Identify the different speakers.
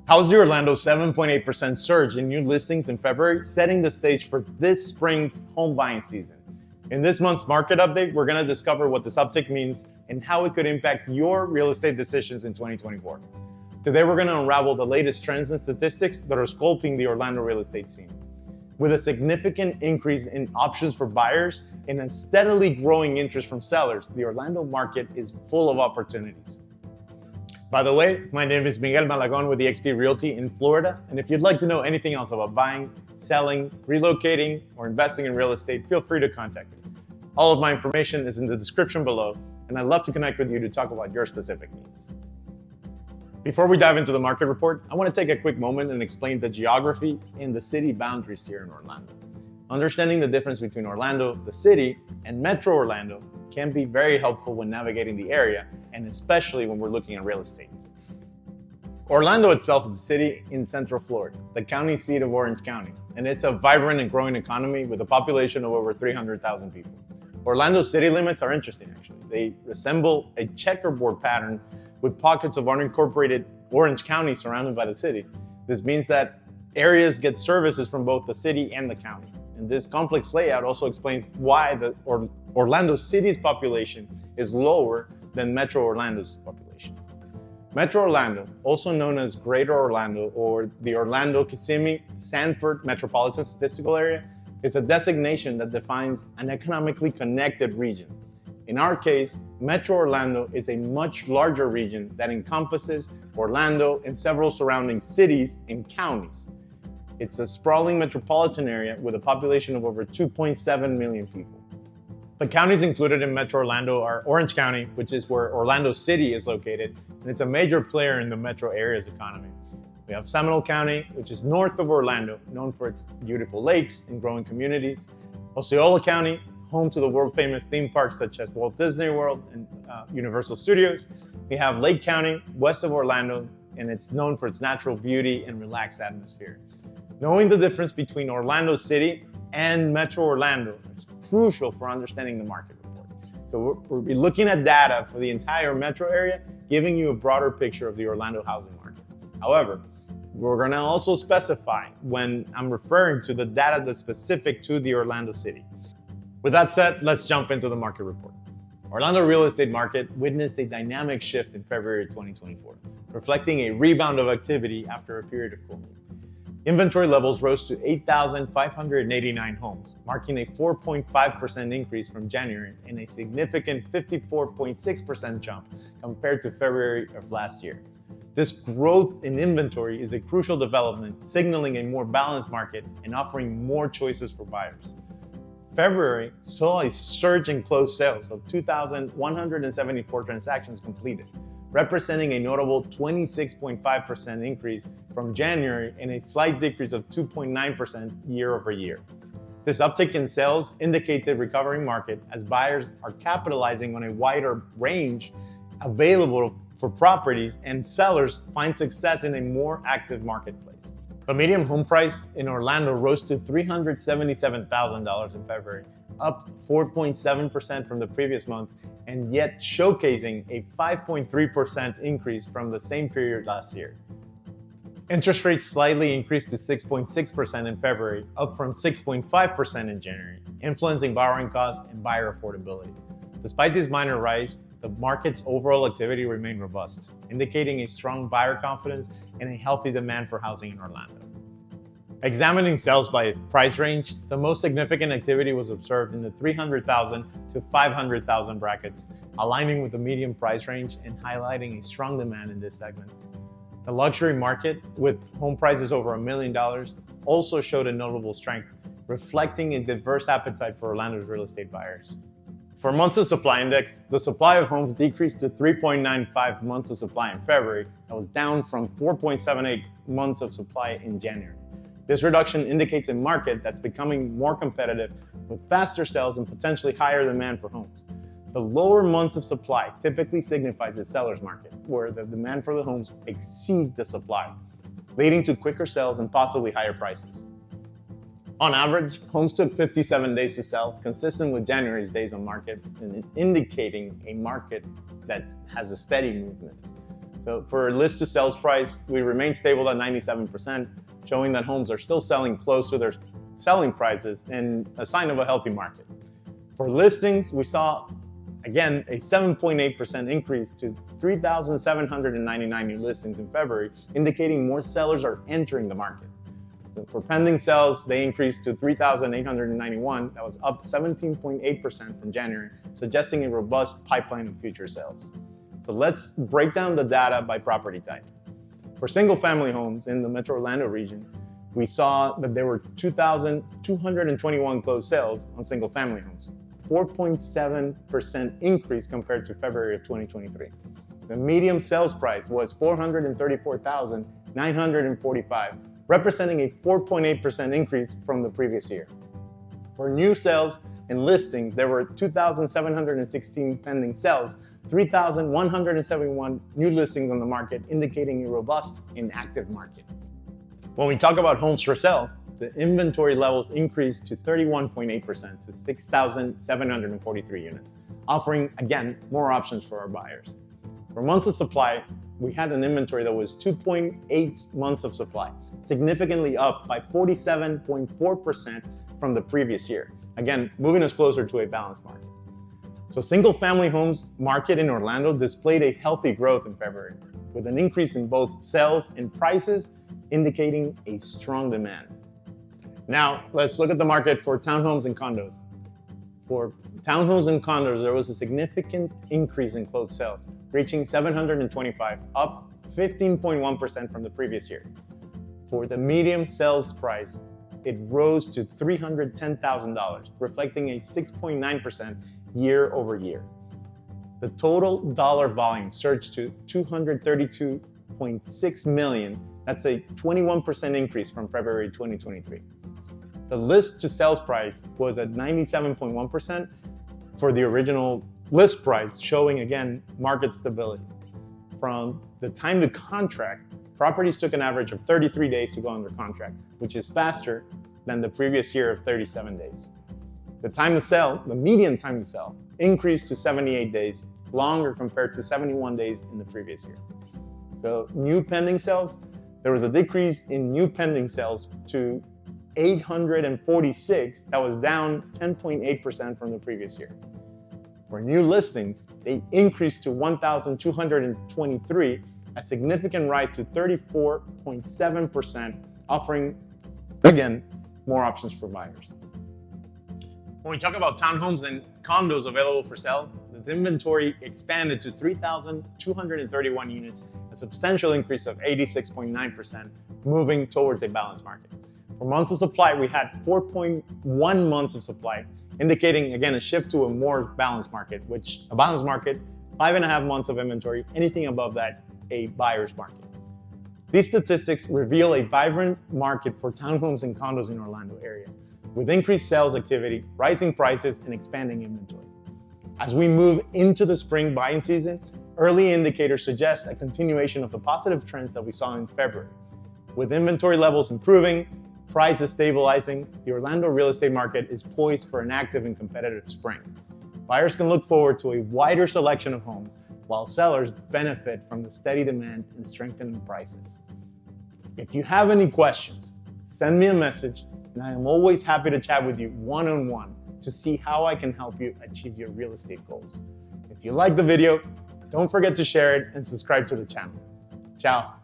Speaker 1: How's the Orlando 7.8% surge in new listings in February setting the stage for this spring's home buying season? In this month's market update, we're going to discover what this uptick means and how it could impact your real estate decisions in 2024. Today, we're going to unravel the latest trends and statistics that are sculpting the Orlando real estate scene. With a significant increase in options for buyers and a steadily growing interest from sellers, the Orlando market is full of opportunities. By the way, my name is Miguel Malagon with eXp Realty in Florida, and if you'd like to know anything else about buying, selling, relocating, or investing in real estate, feel free to contact me. All of my information is in the description below, and I'd love to connect with you to talk about your specific needs. Before we dive into the market report, I want to take a quick moment and explain the geography and the city boundaries here in Orlando. Understanding the difference between Orlando, the city, and Metro Orlando can be very helpful when navigating the area, and especially when we're looking at real estate. Orlando itself is a city in Central Florida, the county seat of Orange County, and it's a vibrant and growing economy with a population of over 300,000 people. Orlando's city limits are interesting, actually. They resemble a checkerboard pattern with pockets of unincorporated Orange County surrounded by the city. This means that areas get services from both the city and the county. And this complex layout also explains why the Orlando city's population is lower than Metro Orlando's population. Metro Orlando, also known as Greater Orlando or the Orlando-Kissimmee-Sanford Metropolitan Statistical Area, is a designation that defines an economically connected region. In our case, Metro Orlando is a much larger region that encompasses Orlando and several surrounding cities and counties. It's a sprawling metropolitan area with a population of over 2.7 million people. The counties included in Metro Orlando are Orange County, which is where Orlando City is located, and it's a major player in the metro area's economy. We have Seminole County, which is north of Orlando, known for its beautiful lakes and growing communities. Osceola County, home to the world-famous theme parks such as Walt Disney World and Universal Studios. We have Lake County, west of Orlando, and it's known for its natural beauty and relaxed atmosphere. Knowing the difference between Orlando City and Metro Orlando is crucial for understanding the market report. So we'll be looking at data for the entire metro area, giving you a broader picture of the Orlando housing market. However, we're going to also specify when I'm referring to the data that's specific to the Orlando city. With that said, let's jump into the market report. Orlando real estate market witnessed a dynamic shift in February 2024, reflecting a rebound of activity after a period of cooling. Inventory levels rose to 8,589 homes, marking a 4.5% increase from January and a significant 54.6% jump compared to February of last year. This growth in inventory is a crucial development, signaling a more balanced market and offering more choices for buyers. February saw a surge in closed sales of 2,174 transactions completed, representing a notable 26.5% increase from January and a slight decrease of 2.9% year over year. This uptick in sales indicates a recovering market as buyers are capitalizing on a wider range available for properties and sellers find success in a more active marketplace. The median home price in Orlando rose to $377,000 in February, up 4.7% from the previous month, and yet showcasing a 5.3% increase from the same period last year. Interest rates slightly increased to 6.6% in February, up from 6.5% in January, influencing borrowing costs and buyer affordability. Despite this minor rise, the market's overall activity remained robust, indicating a strong buyer confidence and a healthy demand for housing in Orlando. Examining sales by price range, the most significant activity was observed in the $300,000 to $500,000 brackets, aligning with the median price range and highlighting a strong demand in this segment. The luxury market, with home prices over $1 million, also showed a notable strength, reflecting a diverse appetite for Orlando's real estate buyers. For months of supply index, the supply of homes decreased to 3.95 months of supply in February. That was down from 4.78 months of supply in January. This reduction indicates a market that's becoming more competitive with faster sales and potentially higher demand for homes. The lower months of supply typically signifies a seller's market, where the demand for the homes exceeds the supply, leading to quicker sales and possibly higher prices. On average, homes took 57 days to sell, consistent with January's days on market, and indicating a market that has a steady movement. So for list to sales price, we remain stable at 97%, showing that homes are still selling close to their selling prices and a sign of a healthy market. For listings, we saw, again, a 7.8% increase to 3,799 new listings in February, indicating more sellers are entering the market. For pending sales, they increased to 3,891. That was up 17.8% from January, suggesting a robust pipeline of future sales. So let's break down the data by property type. For single-family homes in the Metro Orlando region, we saw that there were 2,221 closed sales on single-family homes, 4.7% increase compared to February of 2023. The median sales price was $434,945, representing a 4.8% increase from the previous year. For new sales and listings, there were 2,716 pending sales, 3,171 new listings on the market, indicating a robust and active market. When we talk about homes for sale, the inventory levels increased to 31.8% to 6,743 units, offering, again, more options for our buyers. For months of supply, we had an inventory that was 2.8 months of supply, significantly up by 47.4% from the previous year. Again, moving us closer to a balanced market. So single-family homes market in Orlando displayed a healthy growth in February, with an increase in both sales and prices, indicating a strong demand. Now, let's look at the market for townhomes and condos. For townhomes and condos, there was a significant increase in closed sales, reaching 725, up 15.1% from the previous year. For the median sales price, it rose to $310,000, reflecting a 6.9% year over year. The total dollar volume surged to $232.6 million. That's a 21% increase from February 2023. The list to sales price was at 97.1% for the original list price, showing again market stability. From the time to contract, properties took an average of 33 days to go under contract, which is faster than the previous year of 37 days. The time to sell, the median time to sell, increased to 78 days, longer compared to 71 days in the previous year. So new pending sales, there was a decrease in new pending sales to 846, that was down 10.8% from the previous year. For new listings, they increased to 1,223, a significant rise to 34.7%, offering, again, more options for buyers. When we talk about townhomes and condos available for sale, the inventory expanded to 3,231 units, a substantial increase of 86.9%, moving towards a balanced market. For months of supply, we had 4.1 months of supply, indicating, again, a shift to a more balanced market, which a balanced market, 5.5 months of inventory, anything above that, a buyer's market. These statistics reveal a vibrant market for townhomes and condos in Orlando area, with increased sales activity, rising prices, and expanding inventory. As we move into the spring buying season, early indicators suggest a continuation of the positive trends that we saw in February. With inventory levels improving, prices stabilizing, the Orlando real estate market is poised for an active and competitive spring. Buyers can look forward to a wider selection of homes, while sellers benefit from the steady demand and strengthening prices. If you have any questions, send me a message, and I am always happy to chat with you one-on-one to see how I can help you achieve your real estate goals. If you like the video, don't forget to share it and subscribe to the channel. Ciao.